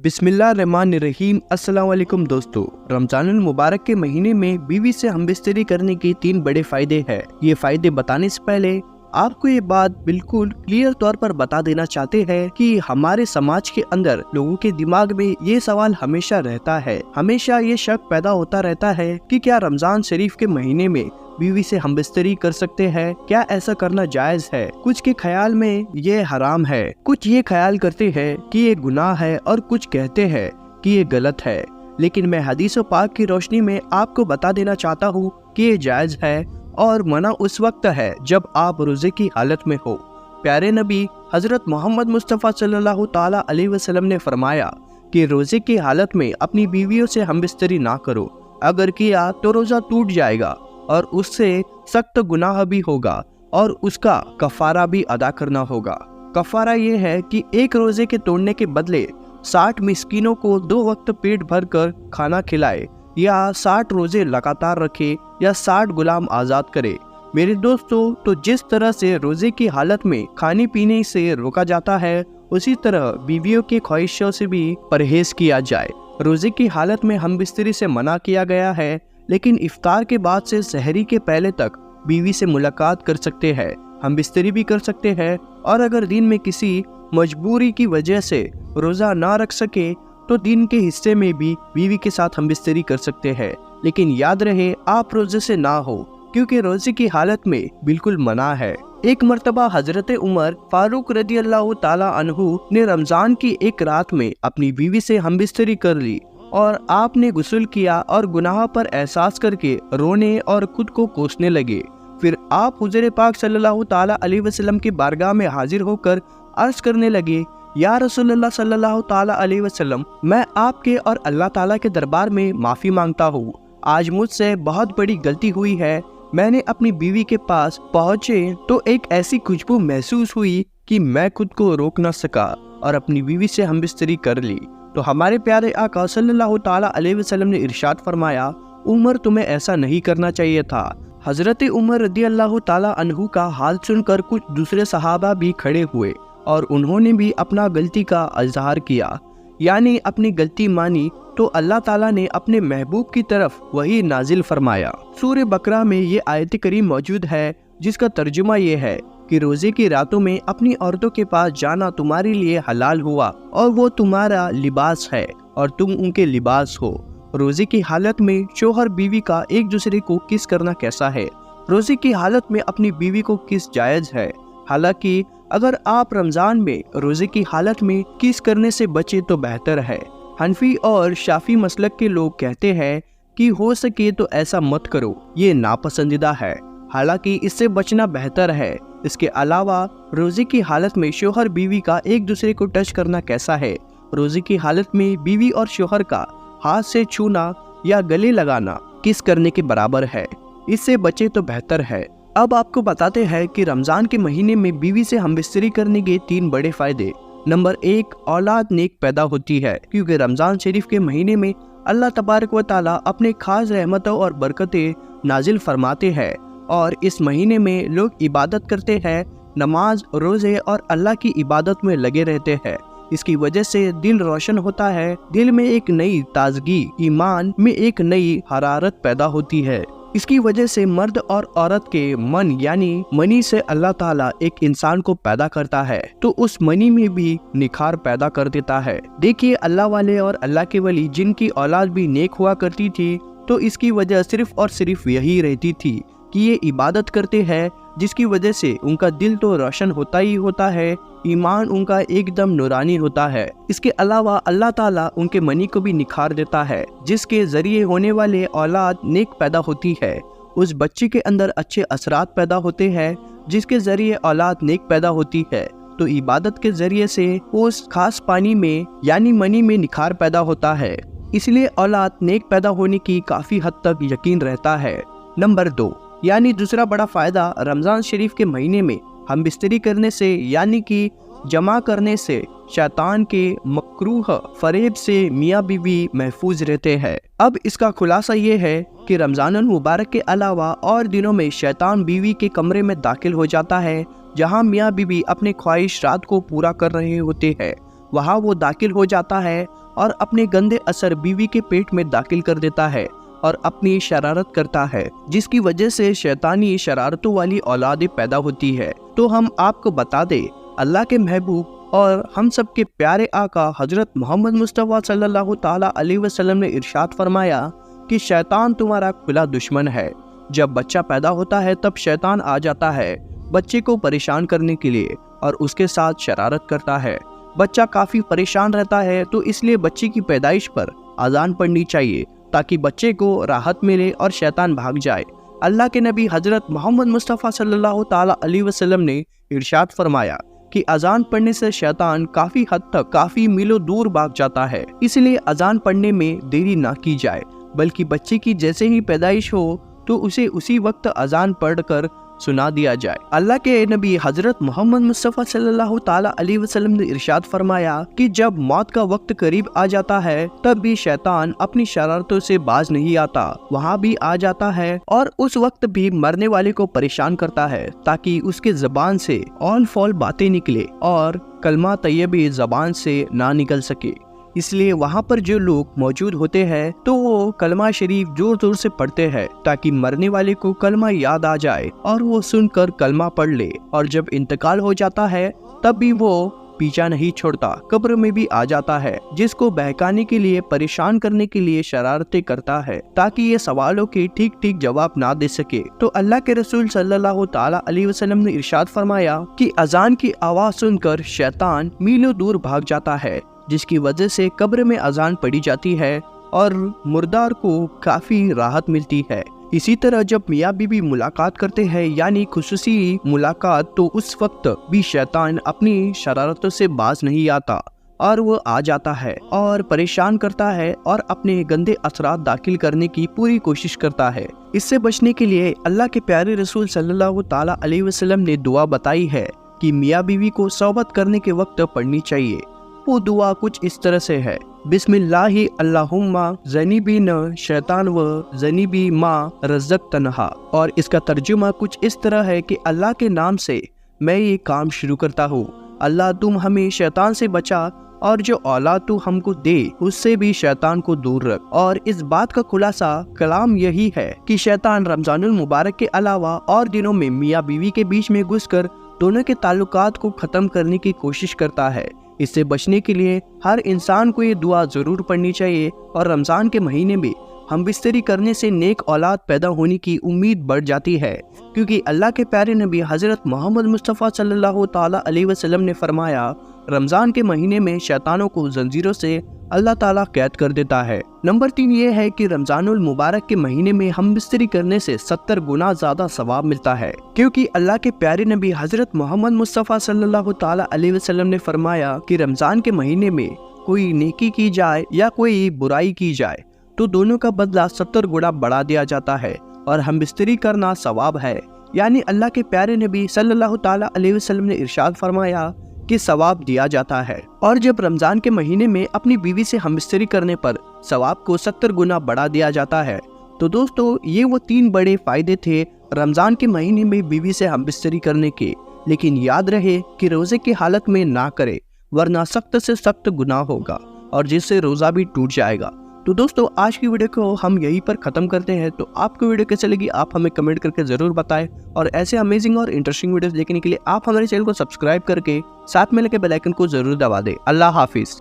बिस्मिल्लाहिर्रहमानिर्रहीम। अस्सलाम वालेकुम दोस्तों, रमजानुल मुबारक के महीने में बीवी से हमबिस्तरी करने के 3 बड़े फायदे हैं। ये फायदे बताने से पहले आपको ये बात बिल्कुल क्लियर तौर पर बता देना चाहते हैं कि हमारे समाज के अंदर लोगों के दिमाग में ये सवाल हमेशा रहता है, हमेशा ये शक पैदा होता रहता है कि क्या रमजान शरीफ के महीने में बीवी से हमबिस्तरी कर सकते हैं, क्या ऐसा करना जायज है। कुछ के ख्याल में ये हराम है, कुछ ये ख्याल करते हैं कि ये गुनाह है और कुछ कहते हैं कि ये गलत है। लेकिन मैं हदीस व पाक की रोशनी में आपको बता देना चाहता हूँ कि ये जायज है और मना उस वक्त है जब आप रोजे की हालत में हो। प्यारे नबी हजरत मोहम्मद मुस्तफ़ा सल्लल्लाहु ताला अलैहि वसल्लम ने फरमाया कि रोजे की हालत में अपनी बीवियों से हमबिस्तरी ना करो, अगर किया तो रोजा टूट जाएगा और उससे सख्त गुनाह भी होगा और उसका कफारा भी अदा करना होगा। कफारा ये है कि एक रोजे के तोड़ने के बदले 60 मिस्कीनों को 2 वक्त पेट भर कर खाना खिलाए, या 60 रोजे लगातार रखे, या 60 गुलाम आजाद करे। मेरे दोस्तों, तो जिस तरह से रोजे की हालत में खाने पीने से रोका जाता है, उसी तरह बीवियों की ख्वाहिशों से भी परहेज किया जाए। रोजे की हालत में हमबिस्तरी से मना किया गया है, लेकिन इफ्तार के बाद से सहरी के पहले तक बीवी से मुलाकात कर सकते हैं, हमबिस्तरी भी कर सकते हैं। और अगर दिन में किसी मजबूरी की वजह से रोजा ना रख सके तो दिन के हिस्से में भी बीवी के साथ हमबिस्तरी कर सकते हैं। लेकिन याद रहे, आप रोजे से ना हो, क्योंकि रोजे की हालत में बिल्कुल मना है। एक मर्तबा हजरत उमर फारूक रदी अल्लाह ताला अन्हु ने रमजान की एक रात में अपनी बीवी से हमबिस्तरी कर ली और आपने गुस्ल किया और गुनाह पर एहसास करके रोने और खुद को कोसने लगे। फिर आप हुज़ूर पाक सल्लल्लाहु ताला अलैहि वसल्लम की बारगाह में हाजिर होकर अर्ज करने लगे, या रसूलुल्लाह सल्लल्लाहु ताला अलैहि वसल्लम, मैं आपके और अल्लाह ताला के दरबार में माफ़ी मांगता हूँ। आज मुझसे बहुत बड़ी गलती हुई है। मैंने अपनी बीवी के पास पहुँचे तो एक ऐसी खुशबू महसूस हुई कि मैं खुद को रोक न सका और अपनी बीवी से हमबिस्तरी कर ली। तो हमारे प्यारे आका सल्लल्लाहु ताला अलैहि वसल्लम ने इरशाद फरमाया, उमर, तुम्हें ऐसा नहीं करना चाहिए था। हजरत उमर रदी अल्लाह ताला अन्हु का हाल सुनकर कुछ दूसरे सहाबा भी खड़े हुए और उन्होंने भी अपना गलती का इजहार किया, यानी अपनी गलती मानी। तो अल्लाह ताला ने अपने महबूब की तरफ वही नाजिल फरमाया। सूरह बकरा में ये आयत करीम मौजूद है, जिसका तर्जुमा ये है कि रोजे की रातों में अपनी औरतों के पास जाना तुम्हारे लिए हलाल हुआ और वो तुम्हारा लिबास है और तुम उनके लिबास हो। रोजे की हालत में शोहर बीवी का एक दूसरे को किस करना कैसा है? रोजे की हालत में अपनी बीवी को किस जायज है? हालांकि अगर आप रमजान में रोजे की हालत में किस करने से बचे तो बेहतर है। हनफी और शाफी मसलक के लोग कहते हैं कि हो सके तो ऐसा मत करो, ये नापसंदीदा है, हालांकि इससे बचना बेहतर है। इसके अलावा रोजे की हालत में शोहर बीवी का एक दूसरे को टच करना कैसा है? रोजे की हालत में बीवी और शोहर का हाथ से छूना या गले लगाना किस करने के बराबर है, इससे बचे तो बेहतर है। अब आपको बताते हैं कि रमजान के महीने में बीवी से हमबिस्तरी करने के 3 बड़े फायदे। नंबर 1, औलाद नेक पैदा होती है, क्योंकि रमजान शरीफ के महीने में अल्लाह तबारक व ताला अपने खास रहमतों और बरकतें नाजिल फरमाते हैं और इस महीने में लोग इबादत करते हैं, नमाज, रोजे और अल्लाह की इबादत में लगे रहते हैं। इसकी वजह से दिल रोशन होता है, दिल में एक नई ताजगी, ईमान में एक नई हरारत पैदा होती है। इसकी वजह से मर्द और औरत के मन यानी मनी से अल्लाह ताला एक इंसान को पैदा करता है, तो उस मनी में भी निखार पैदा कर देता है। देखिए, अल्लाह वाले और अल्लाह के वली जिनकी औलाद भी नेक हुआ करती थी, तो इसकी वजह सिर्फ और सिर्फ यही रहती थी कि ये इबादत करते हैं, जिसकी वजह से उनका दिल तो रोशन होता ही होता है, ईमान उनका एकदम नूरानी होता है। इसके अलावा अल्लाह ताला उनके मनी को भी निखार देता है, जिसके जरिए होने वाले औलाद नेक पैदा होती है। उस बच्चे के अंदर अच्छे असरात पैदा होते हैं, जिसके जरिए औलाद नेक पैदा होती है। तो इबादत के जरिए से उस खास पानी में यानी मनी में निखार पैदा होता है, इसलिए औलाद नेक पैदा होने की काफी हद तक यकीन रहता है। नंबर 2, यानी दूसरा बड़ा फायदा रमजान शरीफ के महीने में हमबिस्तरी करने से यानी कि जमा करने से शैतान के मकरूह फरेब से मियाँ बीवी महफूज रहते हैं। अब इसका खुलासा ये है कि रमजानुल मुबारक के अलावा और दिनों में शैतान बीवी के कमरे में दाखिल हो जाता है, जहाँ मियाँ बीवी अपने ख्वाहिश रात को पूरा कर रहे होते हैं। वहाँ वो दाखिल हो जाता है और अपने गंदे असर बीवी के पेट में दाखिल कर देता है और अपनी शरारत करता है, जिसकी वजह से शैतानी शरारतों वाली औलादें पैदा होती है। तो हम आपको बता दें, अल्लाह के महबूब और हम सब के प्यारे आका हजरत मोहम्मद मुस्तफ़ा सल्लल्लाहु ताला अलैहि वसल्लम ने इरशाद फरमाया कि शैतान तुम्हारा खुला दुश्मन है। जब बच्चा पैदा होता है तब शैतान आ जाता है बच्चे को परेशान करने के लिए और उसके साथ शरारत करता है। बच्चा काफी परेशान रहता है, तो इसलिए बच्चे की पैदाइश पर अजान पढ़नी चाहिए ताकि बच्चे को राहत मिले और शैतान भाग जाए। अल्लाह के नबी हजरत मोहम्मद मुस्तफ़ा सल्लल्लाहु ताला अलैहि वसल्लम ने इरशाद फरमाया कि अजान पढ़ने से शैतान काफी हद तक काफी मीलों दूर भाग जाता है। इसलिए अजान पढ़ने में देरी ना की जाए, बल्कि बच्चे की जैसे ही पैदाइश हो तो उसे उसी वक्त अजान पढ़कर सुना दिया जाए। अल्लाह के नबी हजरत मोहम्मद मुस्तफ़ा सल्लल्लाहु ताला अलैहि वसल्लम ने इरशाद फरमाया कि जब मौत का वक्त करीब आ जाता है तब भी शैतान अपनी शरारतों से बाज नहीं आता, वहाँ भी आ जाता है और उस वक्त भी मरने वाले को परेशान करता है ताकि उसके ज़बान से ऑल फॉल बातें निकले और कलमा तैयबी ज़बान से ना निकल सके। इसलिए वहाँ पर जो लोग मौजूद होते हैं तो वो कलमा शरीफ जोर जोर से पढ़ते हैं ताकि मरने वाले को कलमा याद आ जाए और वो सुनकर कलमा पढ़ ले, और जब इंतकाल हो जाता है तब भी वो पीछा नहीं छोड़ता, कब्र में भी आ जाता है, जिसको बहकाने के लिए परेशान करने के लिए शरारतें करता है ताकि ये सवालों के ठीक ठीक जवाब ना दे सके। तो अल्लाह के रसूल सल्लल्लाहु ताला अलैहि वसल्लम ने इरशाद फरमाया कि अजान की आवाज सुनकर शैतान मीलों दूर भाग जाता है, जिसकी वजह से कब्र में अजान पढ़ी जाती है और मुर्दार को काफी राहत मिलती है। इसी तरह जब मियाँ बीवी मुलाकात करते हैं यानी खुसूसी मुलाकात, तो उस वक्त भी शैतान अपनी शरारतों से बाज नहीं आता और वो आ जाता है और परेशान करता है और अपने गंदे असरात दाखिल करने की पूरी कोशिश करता है। इससे बचने के लिए अल्लाह के प्यारे रसूल सल्लल्लाहु ताला अलैहि वसल्लम ने दुआ बताई है कि मियाँ बीवी को सोबत करने के वक्त पढ़नी चाहिए। वो दुआ कुछ इस तरह से है, बिस्मिल्लाहि अल्लाहुम्मा ज़नीबी न शैतान व ज़नीबी माँ रज़क़तनहा। और इसका तर्जुमा कुछ इस तरह है कि अल्लाह के नाम से मैं ये काम शुरू करता हूँ। अल्लाह तुम हमें शैतान से बचा और जो औलाद तू हमको दे उससे भी शैतान को दूर रख। और इस बात का खुलासा कलाम यही है कि शैतान रमजानुल मुबारक के अलावा और दिनों में मियाँ बीवी के बीच में घुसकर दोनों के ताल्लुकात को खत्म करने की कोशिश करता है। इससे बचने के लिए हर इंसान को ये दुआ जरूर पढ़नी चाहिए और रमजान के महीने में हम बिस्तरी करने से नेक औलाद पैदा होने की उम्मीद बढ़ जाती है, क्योंकि अल्लाह के प्यारे नबी हजरत मोहम्मद मुस्तफ़ा सल्लल्लाहु ताला अलैहि वसल्लम ने फरमाया, रमजान के महीने में शैतानों को जंजीरों से अल्लाह ताला कैद कर देता है। नंबर 3 ये है कि रमजानुल मुबारक के महीने में हम बिस्तरी करने से 70 गुना ज्यादा सवाब मिलता है, क्योंकि अल्लाह के प्यारे नबी हजरत मोहम्मद मुस्तफ़ा सल्लल्लाहु ताला अलैहि वसल्लम ने फरमाया कि रमजान के महीने में कोई नेकी की जाए या कोई बुराई की जाए तो दोनों का बदला 70 गुना बढ़ा दिया जाता है और हम बिस्तरी करना सवाब है। यानी अल्लाह के प्यारे नबी सल्लल्लाहु ताला अलैहि वसल्लम ने इरशाद फरमाया कि सवाब दिया जाता है। और जब रमजान के महीने में अपनी बीवी से हमबिस्तरी करने पर सवाब को 70 गुना बढ़ा दिया जाता है। तो दोस्तों ये वो 3 बड़े फायदे थे रमजान के महीने में बीवी से हमबिस्तरी करने के, लेकिन याद रहे कि रोजे की हालत में ना करे, वरना सख्त से सख्त गुनाह होगा और जिससे रोजा भी टूट जाएगा। तो दोस्तों आज की वीडियो को हम यहीं पर ख़त्म करते हैं। तो आपको वीडियो कैसे लगी आप हमें कमेंट करके ज़रूर बताएं, और ऐसे अमेजिंग और इंटरेस्टिंग वीडियोस देखने के लिए आप हमारे चैनल को सब्सक्राइब करके साथ में लगे बेल आइकन को ज़रूर दबा दें। अल्लाह हाफिज़।